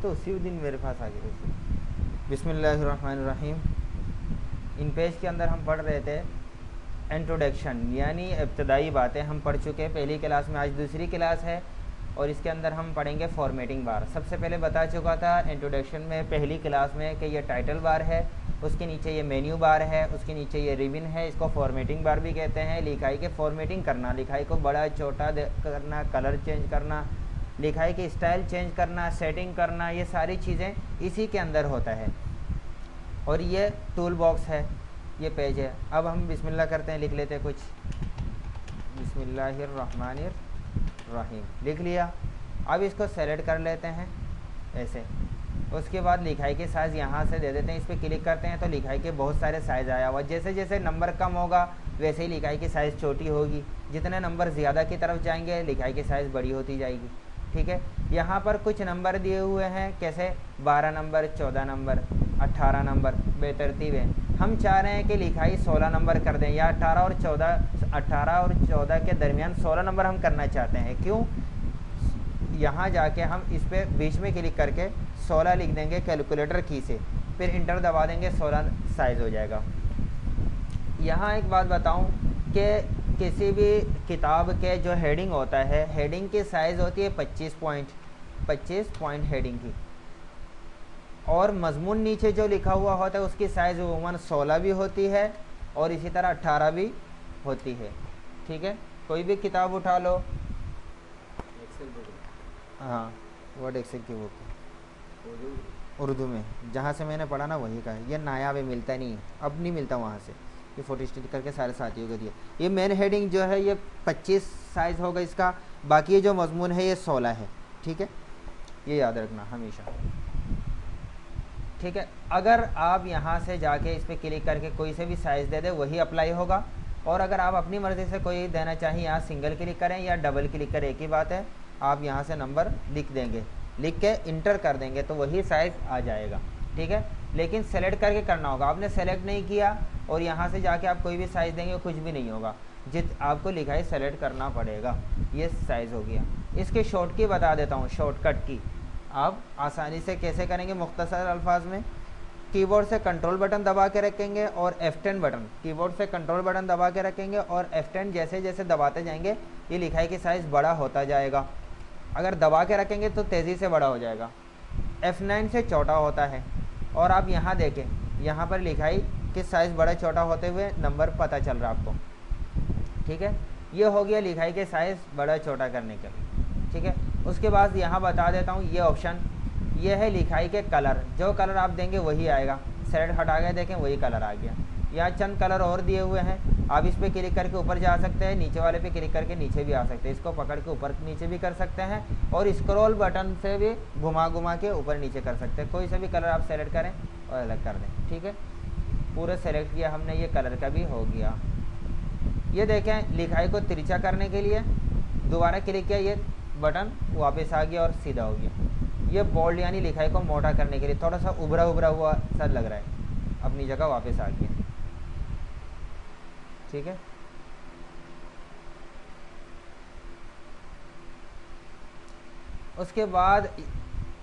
तो उसी दिन मेरे पास आ गई। बिस्मिल्लाहिर्रहमानिर्रहीम। इन पेज के अंदर हम पढ़ रहे थे इंट्रोडक्शन, यानी इब्तदाई बातें हम पढ़ चुके हैं पहली क्लास में। आज दूसरी क्लास है और इसके अंदर हम पढ़ेंगे फॉर्मेटिंग बार। सबसे पहले बता चुका था इंट्रोडक्शन में पहली क्लास में कि ये टाइटल बार है, उसके नीचे ये मेन्यू बार है, उसके नीचे ये रिबन है। इसको फॉर्मेटिंग बार भी कहते हैं। लिखाई के फॉर्मेटिंग करना, लिखाई को बड़ा छोटा करना, कलर चेंज करना, लिखाई की स्टाइल चेंज करना, सेटिंग करना, ये सारी चीज़ें इसी के अंदर होता है। और ये टूल बॉक्स है, ये पेज है। अब हम बिस्मिल्लाह करते हैं, लिख लेते हैं कुछ। बिस्मिल्लाहिर्रहमानिर्रहीम लिख लिया। अब इसको सेलेक्ट कर लेते हैं ऐसे। उसके बाद लिखाई के साइज़ यहाँ से दे देते हैं, इस पर क्लिक करते हैं तो लिखाई के बहुत सारे साइज़ आया हुआ। जैसे जैसे नंबर कम होगा वैसे ही लिखाई की साइज़ छोटी होगी, जितने नंबर ज़्यादा की तरफ जाएंगे लिखाई की साइज़ बड़ी होती जाएगी। ठीक है, यहाँ पर कुछ नंबर दिए हुए हैं, कैसे 12 नंबर, 14 नंबर, 18 नंबर बेतरतीब है। हम चाह रहे हैं कि लिखाई 16 नंबर कर दें, या 18 और 14 के दरमियान 16 नंबर हम करना चाहते हैं। क्यों? यहाँ जाके हम इस पर बीच में क्लिक करके 16 लिख देंगे कैलकुलेटर की से, फिर इंटर दबा देंगे, 16 साइज़ हो जाएगा। यहाँ एक बात बताऊँ कि किसी भी किताब के जो हेडिंग होता है, हेडिंग की साइज़ होती है 25 पॉइंट हेडिंग की, और मजमून नीचे जो लिखा हुआ होता है उसकी साइज़ अमूमन 16 भी होती है और इसी तरह 18 भी होती है। ठीक है, कोई भी किताब उठा लो, हाँ वर्ड एक्सेल की बुक उर्दू में जहाँ से मैंने पढ़ा ना वही का है। ये नायाब है, मिलता नहीं है, अब नहीं मिलता वहाँ से। ये फोटो स्टिच करके सारे साथियों को दिया। ये मेन हेडिंग जो है ये 25 साइज़ होगा इसका, बाकी ये जो मजमून है ये 16 है। ठीक है, ये याद रखना हमेशा। ठीक है, अगर आप यहाँ से जाके इस पर क्लिक करके कोई से भी साइज़ दे दे वही अप्लाई होगा। और अगर आप अपनी मर्ज़ी से कोई देना चाहें, यहाँ सिंगल क्लिक करें या डबल क्लिक करें, एक ही बात है। आप यहाँ से नंबर लिख देंगे, लिख के इंटर कर देंगे तो वही साइज़ आ जाएगा। ठीक है, लेकिन सेलेक्ट करके करना होगा। आपने सेलेक्ट नहीं किया और यहाँ से जाके आप कोई भी साइज़ देंगे कुछ भी नहीं होगा, आपको लिखाई सेलेक्ट करना पड़ेगा। ये साइज़ हो गया। इसके शॉर्ट की बता देता हूँ, शॉर्टकट की आप आसानी से कैसे करेंगे। मुख्तसर अल्फाज में कीबोर्ड से कंट्रोल बटन दबा के रखेंगे और F10 बटन, कीबोर्ड से कंट्रोल बटन दबा के रखेंगे और F10 जैसे जैसे दबाते जाएंगे ये लिखाई की साइज़ बड़ा होता जाएगा। अगर दबा के रखेंगे तो तेज़ी से बड़ा हो जाएगा। F9 से छोटा होता है। और आप यहाँ देखें, यहाँ पर लिखाई की साइज़ बड़ा छोटा होते हुए नंबर पता चल रहा है आपको। ठीक है, ये हो गया लिखाई के साइज़ बड़ा छोटा करने के लिए। ठीक है, उसके बाद यहाँ बता देता हूँ ये ऑप्शन, ये है लिखाई के कलर। जो कलर आप देंगे वही आएगा। सेलेक्ट हटा के देखें वही कलर आ गया। यहाँ चंद कलर और दिए हुए हैं, आप इस पर क्लिक करके ऊपर जा सकते हैं, नीचे वाले पे क्लिक करके नीचे भी आ सकते हैं। इसको पकड़ के ऊपर नीचे भी कर सकते हैं और स्क्रॉल बटन से भी घुमा घुमा के ऊपर नीचे कर सकते हैं। कोई सा भी कलर आप सेलेक्ट करें और अलग कर दें। ठीक है, पूरे सेलेक्ट किया हमने, ये कलर का भी हो गया। ये देखें लिखाई को तिरछा करने के लिए दोबारा क्लिक किया, ये बटन वापस आ गया और सीधा हो गया। ये बोल्ड यानी लिखाई को मोटा करने के लिए थोड़ा सा उभरा उभरा हुआ सा लग रहा है, अपनी जगह वापस आ गया। ठीक है, उसके बाद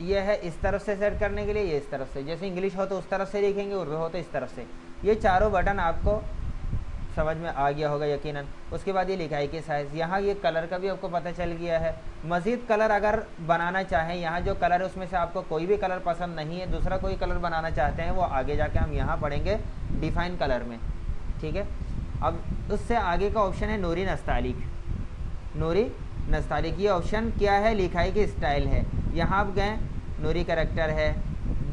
ये है इस तरफ से सेट करने के लिए, ये इस तरफ से, जैसे इंग्लिश हो तो उस तरफ से लिखेंगे, उर्दू हो तो इस तरफ से। ये चारों बटन आपको समझ में आ गया होगा यकीनन। उसके बाद ये लिखाई की साइज़, यहाँ ये कलर का भी आपको पता चल गया है। मज़ीद कलर अगर बनाना चाहें, यहाँ जो कलर है उसमें से आपको कोई भी कलर पसंद नहीं है, दूसरा कोई कलर बनाना चाहते हैं, वो आगे जाके हम यहाँ पढ़ेंगे डिफ़ाइन कलर में। ठीक है, अब उससे आगे का ऑप्शन है नूरी नस्तालिक। नूरी नस्तालिक ये ऑप्शन क्या है? लिखाई की स्टाइल है। यहाँ आप गए, नूरी करैक्टर है,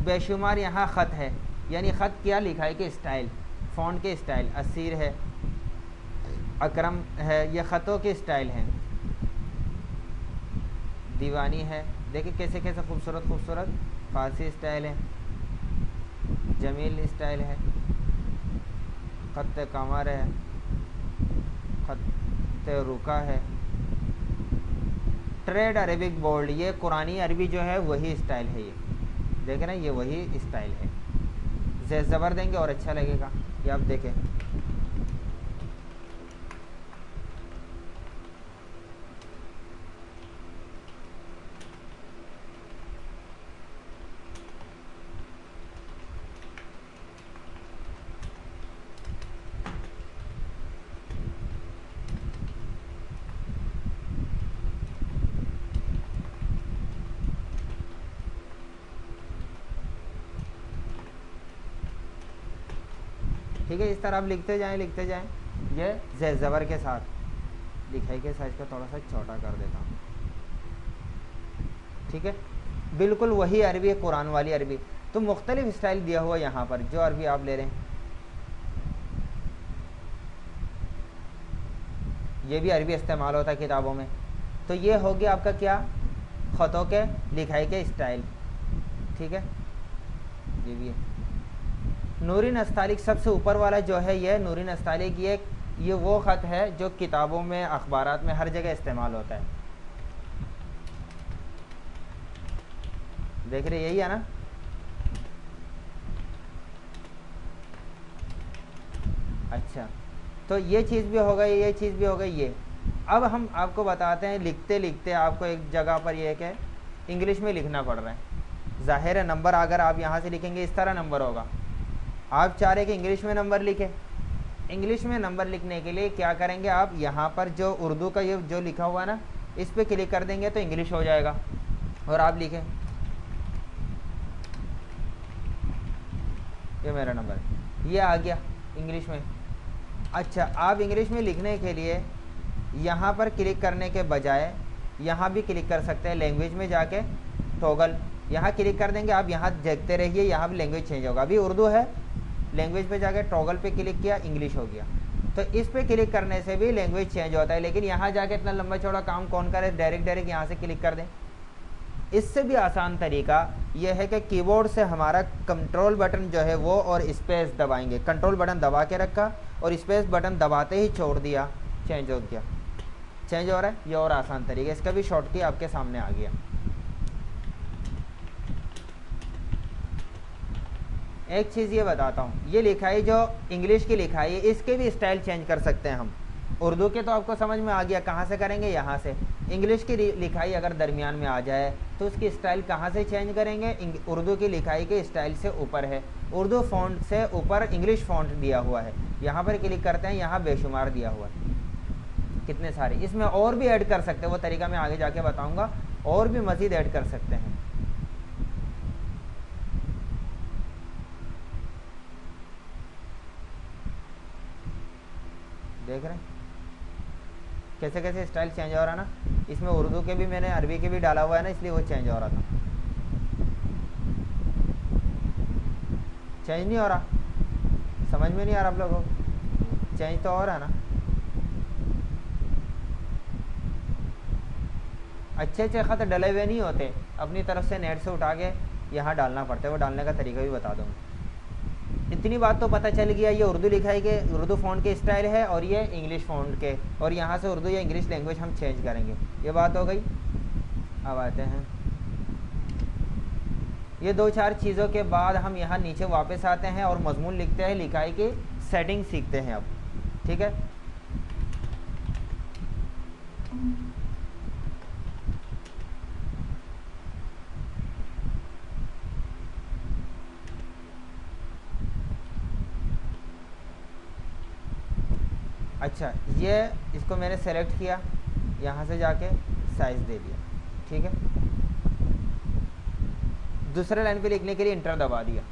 बेशुमार यहाँ ख़त है, यानी ख़त क्या? लिखाई के स्टाइल, फ़ॉन्ट के स्टाइल, असीर है, अकरम है, ये ख़तों के स्टाइल हैं। दीवानी है, देखिए कैसे कैसे खूबसूरत खूबसूरत फारसी स्टाइल है, जमील स्टाइल है, ख़त कमर है, ख़त रुका है, ट्रेड अरेबिक बोल्ड, ये कुरानी अरबी जो है वही स्टाइल है। ये देखें ना, ये वही स्टाइल है। ज़बर देंगे और अच्छा लगेगा। ये आप देखें, ठीक है, इस तरह आप लिखते जाएं ये ज़बर के साथ। लिखाई के साइज को थोड़ा सा छोटा कर देता हूँ। ठीक है, बिल्कुल वही अरबी है, कुरान वाली अरबी। तो मुख्तलिफ स्टाइल दिया हुआ यहाँ पर, जो अरबी आप ले रहे हैं ये भी अरबी इस्तेमाल होता है किताबों में। तो ये हो गया आपका क्या, ख़तों के लिखाई के स्टाइल। ठीक है, ये भी है। नूरी नस्तालिक सबसे ऊपर वाला जो है, ये नूरी नस्तालिक ये वो ख़त है जो किताबों में, अखबारात में, हर जगह इस्तेमाल होता है। देख रहे यही है ना। अच्छा, तो ये चीज़ भी हो गई, ये चीज़ भी हो गई ये। अब हम आपको बताते हैं, लिखते लिखते आपको एक जगह पर ये कि इंग्लिश में लिखना पड़ रहा है। ज़ाहिर है नंबर अगर आप यहाँ से लिखेंगे इस तरह नंबर होगा। आप चाह रहे कि इंग्लिश में नंबर लिखें, इंग्लिश में नंबर लिखने के लिए क्या करेंगे, आप यहाँ पर जो उर्दू का ये जो लिखा हुआ है ना, इस पर क्लिक कर देंगे तो इंग्लिश हो जाएगा। और आप लिखें, ये मेरा नंबर, ये आ गया इंग्लिश में। अच्छा, आप इंग्लिश में लिखने के लिए यहाँ पर क्लिक करने के बजाय यहाँ भी क्लिक कर सकते हैं, लैंग्वेज में जाके टॉगल, यहाँ क्लिक कर देंगे। आप यहाँ देखते रहिए, यहाँ भी लैंग्वेज चेंज होगा। अभी उर्दू है, लैंग्वेज पे जाके टॉगल पे क्लिक किया, इंग्लिश हो गया। तो इस पे क्लिक करने से भी लैंग्वेज चेंज होता है। लेकिन यहाँ जाके इतना लंबा चौड़ा काम कौन करे, डायरेक्ट यहाँ से क्लिक कर दें। इससे भी आसान तरीका यह है कि कीबोर्ड से हमारा कंट्रोल बटन जो है वो और स्पेस दबाएंगे। कंट्रोल बटन दबा के रखा और स्पेस बटन दबाते ही छोड़ दिया, चेंज हो गया, चेंज हो रहा है। ये और आसान तरीका, इसका भी शॉर्टकी आपके सामने आ गया। एक चीज़ ये बताता हूँ, ये लिखाई जो इंग्लिश की लिखाई है, इसके भी स्टाइल चेंज कर सकते हैं हम। उर्दू के तो आपको समझ में आ गया, कहाँ से करेंगे, यहाँ से। इंग्लिश की लिखाई अगर दरमियान में आ जाए तो उसकी स्टाइल कहाँ से चेंज करेंगे, उर्दू की लिखाई के स्टाइल से ऊपर है। उर्दू फ़ॉन्ट से ऊपर इंग्लिश फ़ॉन्ट दिया हुआ है, यहाँ पर क्लिक करते हैं, यहाँ बेशुमार दिया हुआ है, कितने सारे। इसमें और भी ऐड कर सकते हैं, वो तरीका मैं आगे जाके बताऊँगा, और भी मज़ीद ऐड कर सकते हैं। देख रहे हैं कैसे कैसे स्टाइल चेंज हो रहा है ना। इसमें उर्दू के भी मैंने अरबी के भी डाला हुआ है ना, इसलिए वो चेंज हो रहा था। चेंज नहीं हो रहा, समझ में नहीं आ रहा आप लोगों को, चेंज तो हो रहा है ना। अच्छे अच्छे ख़त डले हुए नहीं होते, अपनी तरफ से नेट से उठा के यहाँ डालना पड़ता है। वो डालने का तरीका भी बता दूँगा। इतनी बात तो पता चल गया, ये उर्दू लिखाई के उर्दू फ़ॉन्ट के स्टाइल है और ये इंग्लिश फ़ॉन्ट के, और यहाँ से उर्दू या इंग्लिश लैंग्वेज हम चेंज करेंगे। ये बात हो गई। अब आते हैं, ये दो चार चीज़ों के बाद हम यहाँ नीचे वापस आते हैं और मजमून लिखते हैं, लिखाई की सेटिंग सीखते हैं अब। ठीक है, अच्छा, ये इसको मैंने सेलेक्ट किया, यहाँ से जाके साइज़ दे दिया। ठीक है, दूसरे लाइन पे लिखने के लिए इंटर दबा दिया।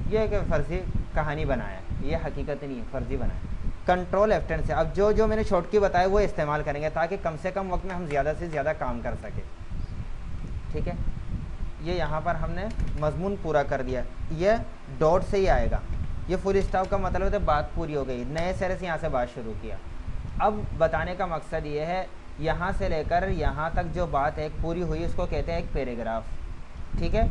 ये एक फ़र्ज़ी कहानी बनाया, ये हकीकत नहीं है, फ़र्ज़ी बनाया। कंट्रोल F10 से अब जो मैंने शॉर्टकी बताया वो इस्तेमाल करेंगे ताकि कम से कम वक्त में हम ज़्यादा से ज़्यादा काम कर सकें। ठीक है, ये यहाँ पर हमने मजमून पूरा कर दिया। ये डॉट से ही आएगा, ये फुल स्टॉप का मतलब है बात पूरी हो गई, नए सिरे से यहाँ से बात शुरू किया। अब बताने का मकसद ये है, यहाँ से लेकर यहाँ तक जो बात एक पूरी हुई उसको कहते हैं एक पैराग्राफ। ठीक है,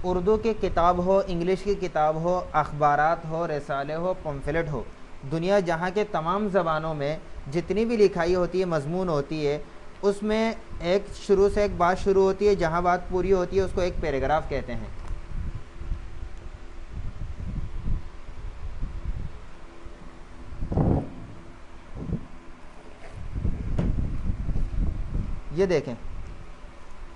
उर्दू की किताब हो, इंग्लिश की किताब हो, अखबारात हो, रसाले हो, पम्फलेट हो, दुनिया जहाँ के तमाम ज़बानों में जितनी भी लिखाई होती है, मजमून होती है, उसमें एक शुरू से एक बात शुरू होती है, जहाँ बात पूरी होती है उसको एक पैराग्राफ कहते हैं। ये देखें,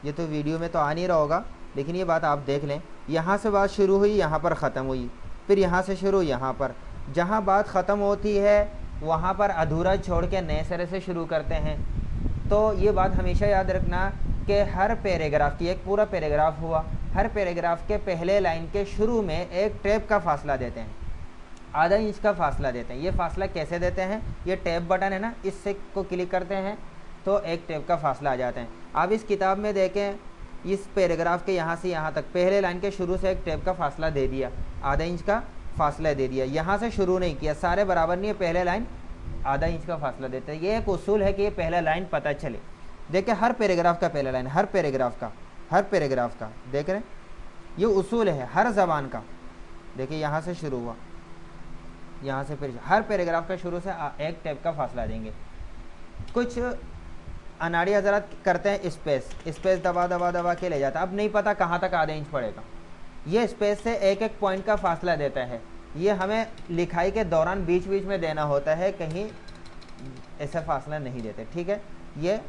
ये तो वीडियो में तो आ नहीं रहा होगा, लेकिन ये बात आप देख लें। यहाँ से बात शुरू हुई, यहाँ पर ख़त्म हुई, फिर यहाँ से शुरू यहाँ पर। जहाँ बात ख़त्म होती है वहाँ पर अधूरा छोड़ के नए सिरे से शुरू करते हैं। तो ये बात हमेशा याद रखना कि हर पैराग्राफ की, एक पूरा पैराग्राफ हुआ, हर पैराग्राफ के पहले लाइन के शुरू में एक टेप का फासला देते हैं, आधा इंच का फासला देते हैं। ये फासला कैसे देते हैं, ये टैब बटन है ना, इससे को क्लिक करते हैं तो एक टैब का फासला आ जाता है। आप इस किताब में देखें, इस पैराग्राफ के यहाँ से यहाँ तक पहले लाइन के शुरू से एक टैब का फासला दे दिया, आधा इंच का फासला दे दिया। यहाँ से शुरू नहीं किया, सारे बराबर नहीं है, पहले लाइन आधा इंच का फासला देते हैं। ये एक उसूल है कि ये पहला लाइन पता चले। देखिए हर पैराग्राफ का पहला लाइन, हर पैराग्राफ का देख रहे हैं, ये उसूल है हर ज़बान का। देखिए यहाँ से शुरू हुआ, यहाँ से फिर हर पैराग्राफ का शुरू से एक टैब का फासला देंगे। कुछ अनाड़ी हजरात करते हैं स्पेस दबा के ले जाता है, अब नहीं पता कहाँ तक आधा इंच पड़ेगा। ये स्पेस से एक एक पॉइंट का फासला देता है, ये हमें लिखाई के दौरान बीच बीच में देना होता है, कहीं ऐसा फासला नहीं देते। ठीक है, ये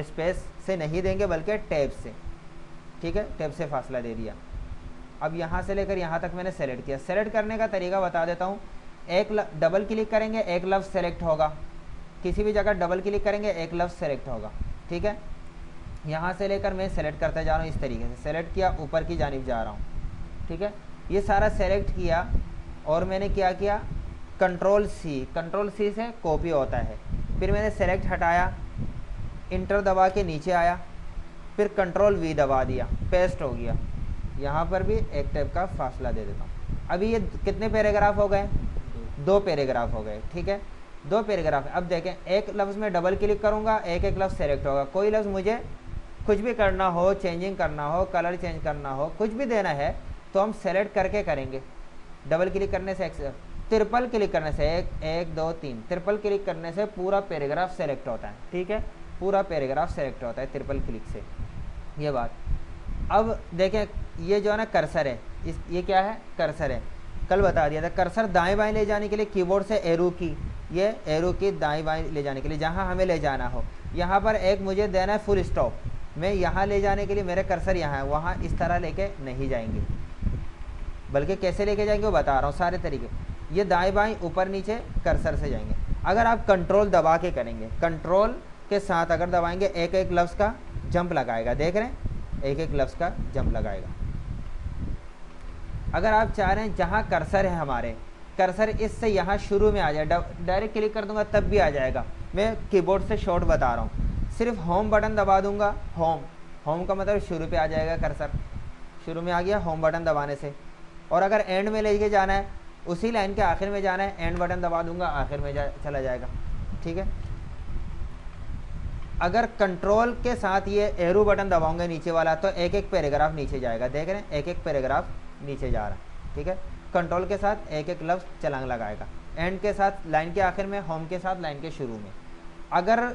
स्पेस से नहीं देंगे बल्कि टैब से। ठीक है, टैब से फासला दे दिया। अब यहाँ से लेकर यहाँ तक मैंने सेलेक्ट किया। सेलेक्ट करने का तरीका बता देता हूँ। एक डबल क्लिक करेंगे, एक लफ्ज़ सेलेक्ट होगा, किसी भी जगह डबल क्लिक करेंगे एक लफ्ज़ सेलेक्ट होगा। ठीक है, यहाँ से लेकर मैं सेलेक्ट करते जा रहा हूँ, इस तरीके से सेलेक्ट किया, ऊपर की जानिब जा रहा हूँ। ठीक है, ये सारा सेलेक्ट किया और मैंने क्या किया, कंट्रोल सी से कॉपी होता है। फिर मैंने सेलेक्ट हटाया, इंटर दबा के नीचे आया, फिर कंट्रोल V दबा दिया, पेस्ट हो गया। यहाँ पर भी एक टैब का फासला दे देता हूँ। अभी ये कितने पैराग्राफ हो गए, 2 पैराग्राफ हो गए। ठीक है, 2 पैराग्राफ। अब देखें, एक लफ्ज़ में डबल क्लिक करूँगा, एक एक लफ्ज़ सेलेक्ट होगा। कोई लफ्ज़ मुझे कुछ भी करना हो, चेंजिंग करना हो, कलर चेंज करना हो, कुछ भी देना है तो हम सेलेक्ट करके करेंगे। डबल क्लिक करने से, ट्रिपल क्लिक करने से, 1 2 3 ट्रिपल क्लिक करने से पूरा पैराग्राफ सेलेक्ट होता है। ठीक है, पूरा पैराग्राफ सेलेक्ट होता है ट्रिपल क्लिक से, ये बात। अब देखें, ये जो है ना कर्सर है, ये क्या है, कर्सर है। कल बता दिया था, कर्सर दाएं बाएं ले जाने के लिए कीबोर्ड से एरो की, ये एरो की दाएं बाएं ले जाने के लिए जहां हमें ले जाना हो। यहाँ पर एक मुझे देना है फुल स्टॉप, मैं यहाँ ले जाने के लिए मेरे कर्सर यहाँ है, वहाँ इस तरह लेके नहीं जाएंगे, बल्कि कैसे लेके जाएंगे वो बता रहा हूँ सारे तरीके। ये दाएं बाएं ऊपर नीचे कर्सर से जाएंगे। अगर आप कंट्रोल दबा के करेंगे, कंट्रोल के साथ अगर दबाएंगे, एक एक लफ्ज़ का जंप लगाएगा। देख रहे हैं, एक एक लफ्ज़ का जंप लगाएगा। अगर आप चाह रहे हैं जहाँ कर्सर है हमारे, कर्सर इससे यहाँ शुरू में आ जाए, डायरेक्ट क्लिक कर दूंगा तब भी आ जाएगा। मैं कीबोर्ड से शॉर्ट बता रहा हूँ, सिर्फ होम बटन दबा दूंगा, होम का मतलब शुरू पे आ जाएगा कर्सर, शुरू में आ गया होम बटन दबाने से। और अगर एंड में लेके जाना है, उसी लाइन के आखिर में जाना है, एंड बटन दबा दूंगा, आखिर में चला जाएगा। ठीक है, अगर कंट्रोल के साथ ये एरो बटन दबाऊंगे नीचे वाला तो एक एक पैराग्राफ नीचे जाएगा। देख रहे हैं, एक एक पैराग्राफ नीचे जा रहा है। ठीक है, कंट्रोल के साथ एक एक लफ्ज़ छलांग लगाएगा, एंड के साथ लाइन के आखिर में, होम के साथ लाइन के शुरू में। अगर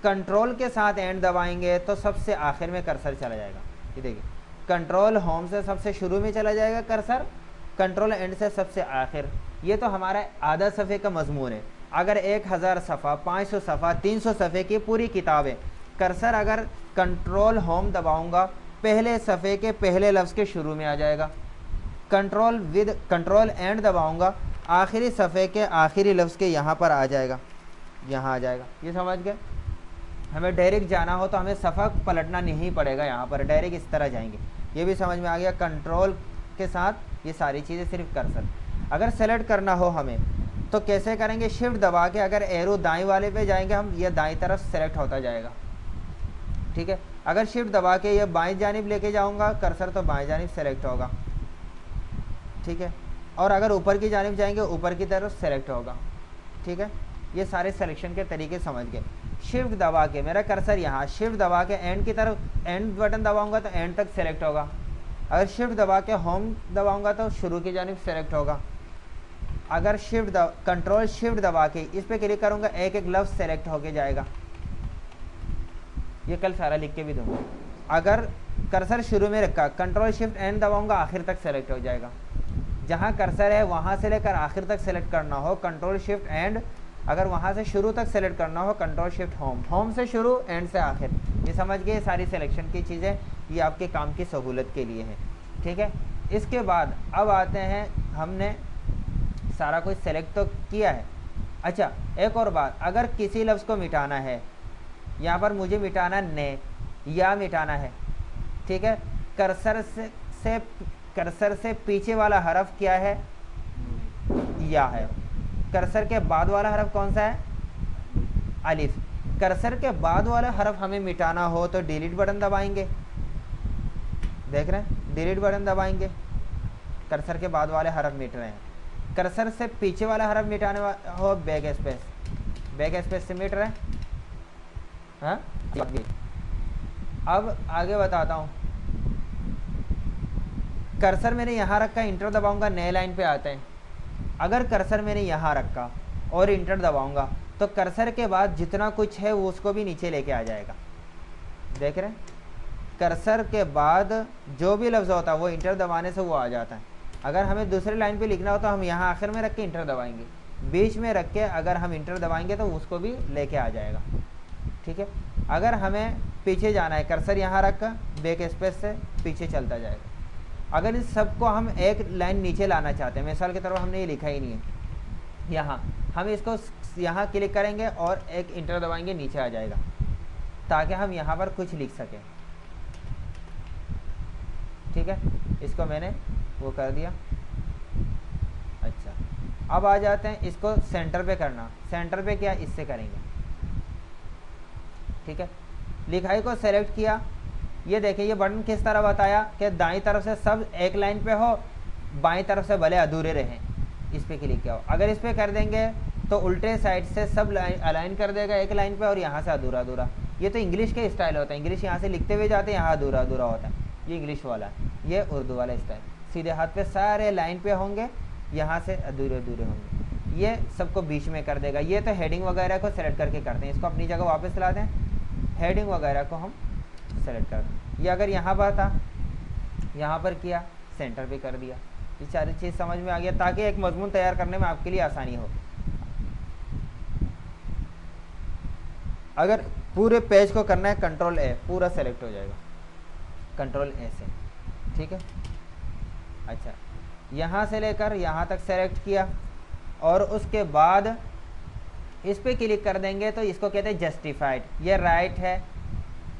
कंट्रोल के साथ एंड दबाएंगे तो सबसे आखिर में कर्सर चला जाएगा। ये देखिए, कंट्रोल होम से सबसे शुरू में चला जाएगा कर्सर, कंट्रोल एंड से सबसे आखिर। ये तो हमारा आधा सफ़े का मजमून है। अगर 1000 सफ़ा, 500 सफ़ा, 300 सफ़े की पूरी किताब है, कर्सर अगर कंट्रोल होम दबाऊंगा, पहले सफ़े के पहले लफ्ज़ के शुरू में आ जाएगा। कंट्रोल एंड दबाऊंगा, आखिरी सफ़े के आखिरी लफ्ज़ के यहाँ पर आ जाएगा, यहाँ आ जाएगा। ये समझ गए। हमें डायरेक्ट जाना हो तो हमें सफ़ा पलटना नहीं पड़ेगा, यहाँ पर डायरेक्ट इस तरह जाएंगे। ये भी समझ में आ गया। कंट्रोल के साथ ये सारी चीज़ें सिर्फ कर्सर। अगर सेलेक्ट करना हो हमें तो कैसे करेंगे, शिफ्ट दबा के अगर एरो दाएं वाले पे जाएंगे हम, ये दाईं तरफ सेलेक्ट होता जाएगा। ठीक है, अगर शिफ्ट दबा के ये बाएं जानिब लेके जाऊंगा कर्सर तो बाएं जानिब सेलेक्ट होगा। ठीक है, और अगर ऊपर की जानिब जाएंगे ऊपर की तरफ सेलेक्ट होगा। ठीक है, ये सारे सिलेक्शन के तरीके समझ गए। शिफ्ट दबा के मेरा कर्सर यहाँ, शिफ्ट दबा के एंड की तरफ, एंड बटन दबाऊंगा तो एंड तक सेलेक्ट होगा। अगर शिफ्ट दबा के होम दबाऊंगा तो शुरू की जानिब सेलेक्ट होगा। अगर कंट्रोल शिफ्ट दबा के इस पे क्लिक करूंगा एक एक लफ्ज सेलेक्ट होके जाएगा। ये कल सारा लिख के भी दूंगा। अगर कर्सर शुरू में रखा, कंट्रोल शिफ्ट एंड दबाऊंगा आखिर तक सेलेक्ट हो जाएगा। जहाँ कर्सर है वहाँ से लेकर आखिर तक सेलेक्ट करना हो कंट्रोल शिफ्ट एंड, अगर वहाँ से शुरू तक सेलेक्ट करना हो कंट्रोल शिफ्ट होम, होम से शुरू एंड से आखिर। ये समझ गए सारी सिलेक्शन की चीज़ें, ये आपके काम की सहूलत के लिए है। ठीक है, इसके बाद अब आते हैं, हमने सारा कुछ सेलेक्ट तो किया है। अच्छा, एक और बात, अगर किसी लफ्ज़ को मिटाना है, यहाँ पर मुझे मिटाना ने या मिटाना है। ठीक है, कर्सर से पीछे वाला हरफ क्या है, या है। कर्सर के बाद वाला हरफ कौन सा है, अलिफ। कर्सर के बाद वाला हरफ हमें मिटाना हो तो डिलीट बटन दबाएंगे, देख रहे हैं, डिलीट बटन दबाएंगे, कर्सर के बाद वाले हरफ मिट रहे हैं। कर्सर से पीछे वाला हरफ मिटाने हो बैक स्पेस से मिट रहे हैं। हाँ, अब आगे बताता हूँ। कर्सर मैंने यहाँ रखा, इंटर दबाऊंगा नए लाइन पे आते हैं। अगर कर्सर मैंने यहाँ रखा और इंटर दबाऊंगा तो कर्सर के बाद जितना कुछ है वो उसको भी नीचे लेके आ जाएगा। देख रहे हैं, कर्सर के बाद जो भी लफ्ज़ होता है वो इंटर दबाने से वो आ जाता है। अगर हमें दूसरी लाइन पे लिखना हो तो हम यहाँ आखिर में रख के इंटर दबाएंगे, बीच में रख के अगर हम इंटर दबाएंगे तो उसको भी लेके आ जाएगा। ठीक है, अगर हमें पीछे जाना है, कर्सर यहाँ रख कर बैक स्पेस से पीछे चलता जाएगा। अगर इस सबको हम एक लाइन नीचे लाना चाहते हैं, मिसाल के तौर पर हमने ये लिखा ही नहीं है, यहाँ हम इसको यहाँ क्लिक करेंगे और एक इंटर दबाएंगे, नीचे आ जाएगा, ताकि हम यहाँ पर कुछ लिख सकें। ठीक है, इसको मैंने वो कर दिया। अच्छा, अब आ जाते हैं इसको सेंटर पे करना। सेंटर पे क्या, इससे करेंगे। ठीक है, लिखाई को सेलेक्ट किया, ये देखिए ये बटन किस तरह बताया कि दाईं तरफ से सब एक लाइन पे हो, बाईं तरफ से भले अधूरे रहें। इस पे क्लिक किया हो, अगर इस पे कर देंगे तो उल्टे साइड से सब लाइन अलाइन कर देगा एक लाइन पे और यहाँ से अधूरा अधूरा। ये तो इंग्लिश के स्टाइल होता है, इंग्लिश यहाँ से लिखते हुए जाते हैं, यहाँ अधूरा अधूरा होता है, ये इंग्लिश वाला है। ये उर्दू वाला स्टाइल, सीधे हाथ पे सारे लाइन पे होंगे, यहाँ से अधूरे अधूरे होंगे, ये सबको बीच में कर देगा। ये तो हेडिंग वगैरह को सेलेक्ट करके करते हैं, इसको अपनी जगह वापस ला दें, हेडिंग वगैरह को हम सेलेक्ट कर दें। ये अगर यहाँ पर था, यहाँ पर किया, सेंटर पे कर दिया। ये सारी चीज़ समझ में आ गया, ताकि एक मजमून तैयार करने में आपके लिए आसानी हो। अगर पूरे पेज को करना है कंट्रोल ए, पूरा सेलेक्ट हो जाएगा कंट्रोल ए से। ठीक है, अच्छा, यहाँ से लेकर यहाँ तक सेलेक्ट किया और उसके बाद इस पे क्लिक कर देंगे तो इसको कहते हैं जस्टिफाइड। ये राइट है,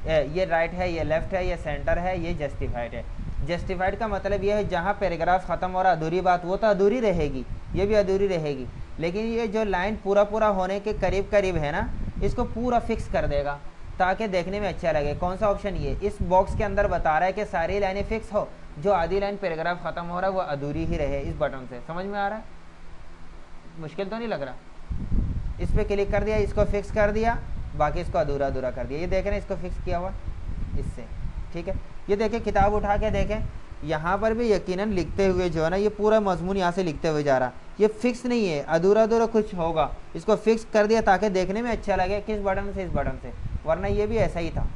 ये राइट है, ये लेफ्ट है, ये सेंटर है, ये जस्टिफाइड है। जस्टिफाइड का मतलब ये है जहाँ पैराग्राफ ख़त्म हो रहा, अधूरी बात, वो तो अधूरी रहेगी, ये भी अधूरी रहेगी, लेकिन ये जो लाइन पूरा पूरा होने के करीब करीब है ना, इसको पूरा फिक्स कर देगा ताकि देखने में अच्छा लगे। कौन सा ऑप्शन, ये इस बॉक्स के अंदर बता रहा है कि सारी लाइनें फिक्स हो, जो आधी लाइन पैराग्राफ ख़त्म हो रहा है वो अधूरी ही रहे। इस बटन से समझ में आ रहा है, मुश्किल तो नहीं लग रहा। इस पर क्लिक कर दिया, इसको फिक्स कर दिया, बाकी इसको अधूरा अधूरा कर दिया। ये देख रहे हैं, इसको फिक्स किया हुआ इससे। ठीक है, ये देखें, किताब उठा के देखें, यहाँ पर भी यकीनन लिखते हुए जो है ना, ये पूरा मजमून यहाँ से लिखते हुए जा रहा, ये फिक्स नहीं है, अधूरा अधूरा कुछ होगा। इसको फिक्स कर दिया ताकि देखने में अच्छा लगे, किस बटन से, इस बटन से, वरना ये भी ऐसा ही था।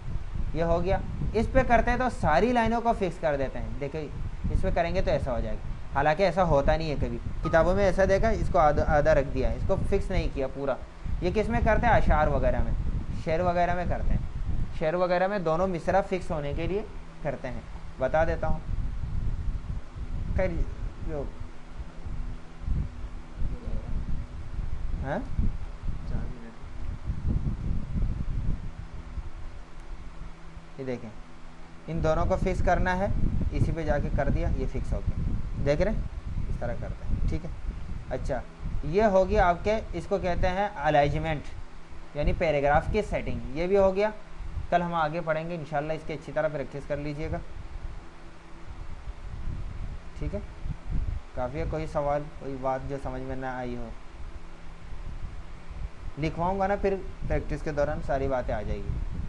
ये हो गया, इस पे करते हैं तो सारी लाइनों को फिक्स कर देते हैं। देखिए इस पे करेंगे तो ऐसा हो जाएगा, हालांकि ऐसा होता नहीं है कभी, किताबों में ऐसा देखा, इसको आधा रख दिया, इसको फिक्स नहीं किया पूरा। ये किस में करते हैं, अशार वगैरह में, शेर वगैरह में करते हैं, शेर वगैरह में दोनों मिसरा फिक्स होने के लिए करते हैं। बता देता हूँ, खैर जो हाँ ये देखें, इन दोनों को फिक्स करना है, इसी पे जाके कर दिया, ये फिक्स हो गया। देख रहे हैं, इस तरह करते हैं, ठीक है। अच्छा, ये हो गया आपके, इसको कहते हैं अलाइजमेंट, यानी पैराग्राफ की सेटिंग, ये भी हो गया। कल हम आगे पढ़ेंगे इंशाल्लाह, इसकी अच्छी तरह प्रैक्टिस कर लीजिएगा, ठीक है। काफ़ी है, कोई सवाल, कोई बात जो समझ में ना आई हो? लिखवाऊंगा ना, फिर प्रैक्टिस के दौरान सारी बातें आ जाएगी।